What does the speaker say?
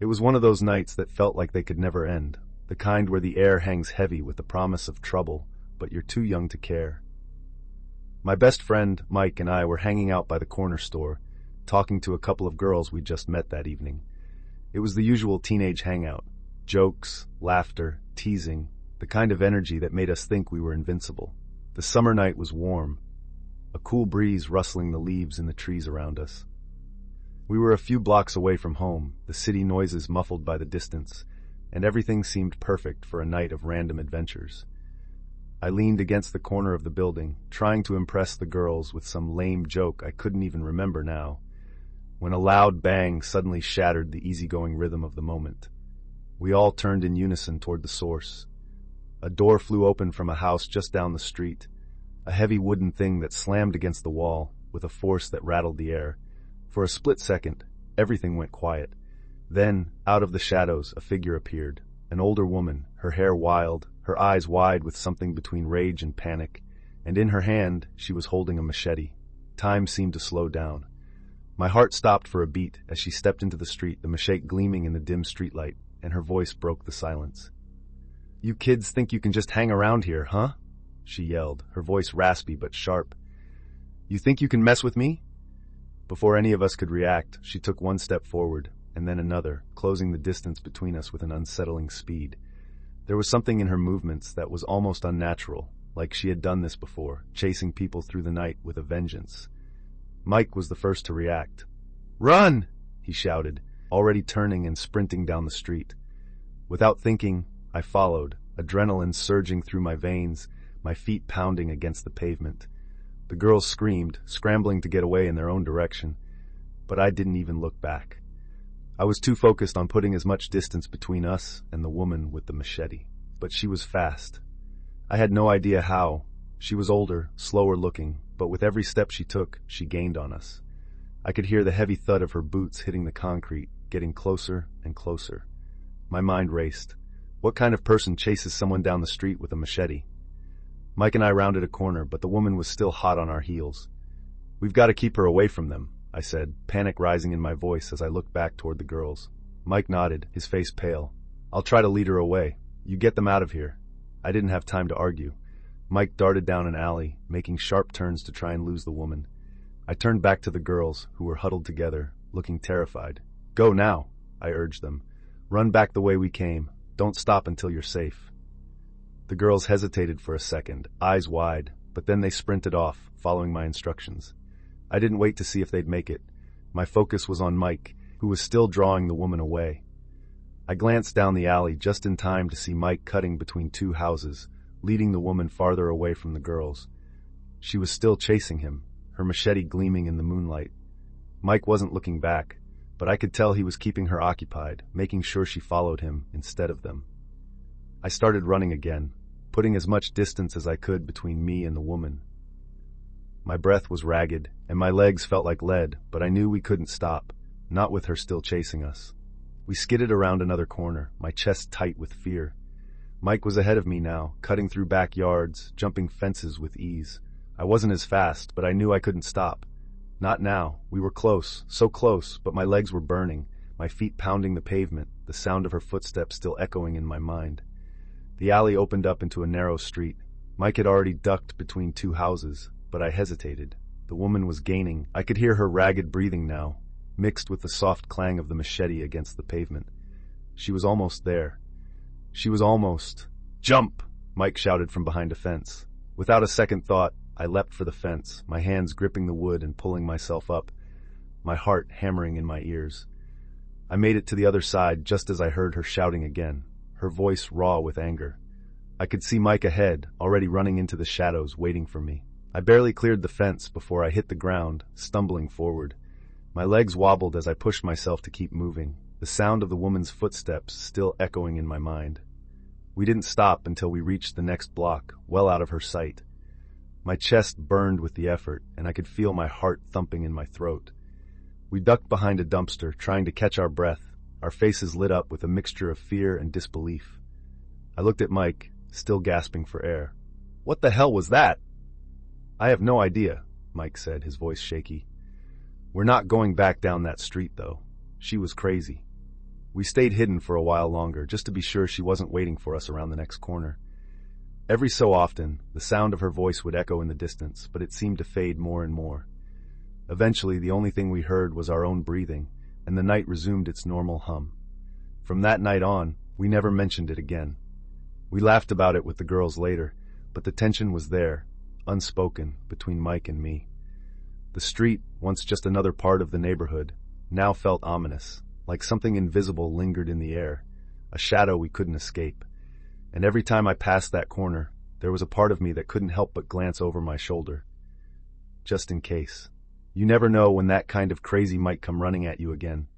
It was one of those nights that felt like they could never end, the kind where the air hangs heavy with the promise of trouble, but you're too young to care. My best friend, Mike, and I were hanging out by the corner store, talking to a couple of girls we'd just met that evening. It was the usual teenage hangout. Jokes, laughter, teasing, the kind of energy that made us think we were invincible. The summer night was warm, a cool breeze rustling the leaves in the trees around us. We were a few blocks away from home, the city noises muffled by the distance, and everything seemed perfect for a night of random adventures. I leaned against the corner of the building, trying to impress the girls with some lame joke I couldn't even remember now, when a loud bang suddenly shattered the easygoing rhythm of the moment. We all turned in unison toward the source. A door flew open from a house just down the street, a heavy wooden thing that slammed against the wall with a force that rattled the air. For a split second, everything went quiet. Then, out of the shadows, a figure appeared, an older woman, her hair wild, her eyes wide with something between rage and panic, and in her hand she was holding a machete. Time seemed to slow down. My heart stopped for a beat as she stepped into the street, the machete gleaming in the dim streetlight, and her voice broke the silence. "You kids think you can just hang around here, huh?" she yelled, her voice raspy but sharp. "You think you can mess with me?" Before any of us could react, she took one step forward, and then another, closing the distance between us with an unsettling speed. There was something in her movements that was almost unnatural, like she had done this before, chasing people through the night with a vengeance. Mike was the first to react. "Run!" he shouted, already turning and sprinting down the street. Without thinking, I followed, adrenaline surging through my veins, my feet pounding against the pavement. The girls screamed, scrambling to get away in their own direction, but I didn't even look back. I was too focused on putting as much distance between us and the woman with the machete. But she was fast. I had no idea how. She was older, slower looking, but with every step she took, she gained on us. I could hear the heavy thud of her boots hitting the concrete, getting closer and closer. My mind raced. What kind of person chases someone down the street with a machete? Mike and I rounded a corner, but the woman was still hot on our heels. "We've got to keep her away from them," I said, panic rising in my voice as I looked back toward the girls. Mike nodded, his face pale. "I'll try to lead her away. You get them out of here." I didn't have time to argue. Mike darted down an alley, making sharp turns to try and lose the woman. I turned back to the girls, who were huddled together, looking terrified. "Go now," I urged them. "Run back the way we came. Don't stop until you're safe." The girls hesitated for a second, eyes wide, but then they sprinted off, following my instructions. I didn't wait to see if they'd make it. My focus was on Mike, who was still drawing the woman away. I glanced down the alley just in time to see Mike cutting between two houses, leading the woman farther away from the girls. She was still chasing him, her machete gleaming in the moonlight. Mike wasn't looking back, but I could tell he was keeping her occupied, making sure she followed him instead of them. I started running again, putting as much distance as I could between me and the woman. My breath was ragged, and my legs felt like lead, but I knew we couldn't stop, not with her still chasing us. We skidded around another corner, my chest tight with fear. Mike was ahead of me now, cutting through backyards, jumping fences with ease. I wasn't as fast, but I knew I couldn't stop. Not now. We were close, so close, but my legs were burning, my feet pounding the pavement, the sound of her footsteps still echoing in my mind. The alley opened up into a narrow street. Mike had already ducked between two houses, but I hesitated. The woman was gaining. I could hear her ragged breathing now, mixed with the soft clang of the machete against the pavement. She was almost there. She was almost... "Jump!" Mike shouted from behind a fence. Without a second thought, I leapt for the fence, my hands gripping the wood and pulling myself up, my heart hammering in my ears. I made it to the other side just as I heard her shouting again, her voice raw with anger. I could see Mike ahead, already running into the shadows, waiting for me. I barely cleared the fence before I hit the ground, stumbling forward. My legs wobbled as I pushed myself to keep moving, the sound of the woman's footsteps still echoing in my mind. We didn't stop until we reached the next block, well out of her sight. My chest burned with the effort, and I could feel my heart thumping in my throat. We ducked behind a dumpster, trying to catch our breath, our faces lit up with a mixture of fear and disbelief. I looked at Mike, still gasping for air. "What the hell was that?" "I have no idea," Mike said, his voice shaky. "We're not going back down that street, though. She was crazy." We stayed hidden for a while longer, just to be sure she wasn't waiting for us around the next corner. Every so often, the sound of her voice would echo in the distance, but it seemed to fade more and more. Eventually, the only thing we heard was our own breathing, and the night resumed its normal hum. From that night on, we never mentioned it again. We laughed about it with the girls later, but the tension was there, unspoken, between Mike and me. The street, once just another part of the neighborhood, now felt ominous, like something invisible lingered in the air, a shadow we couldn't escape. And every time I passed that corner, there was a part of me that couldn't help but glance over my shoulder. Just in case. You never know when that kind of crazy might come running at you again.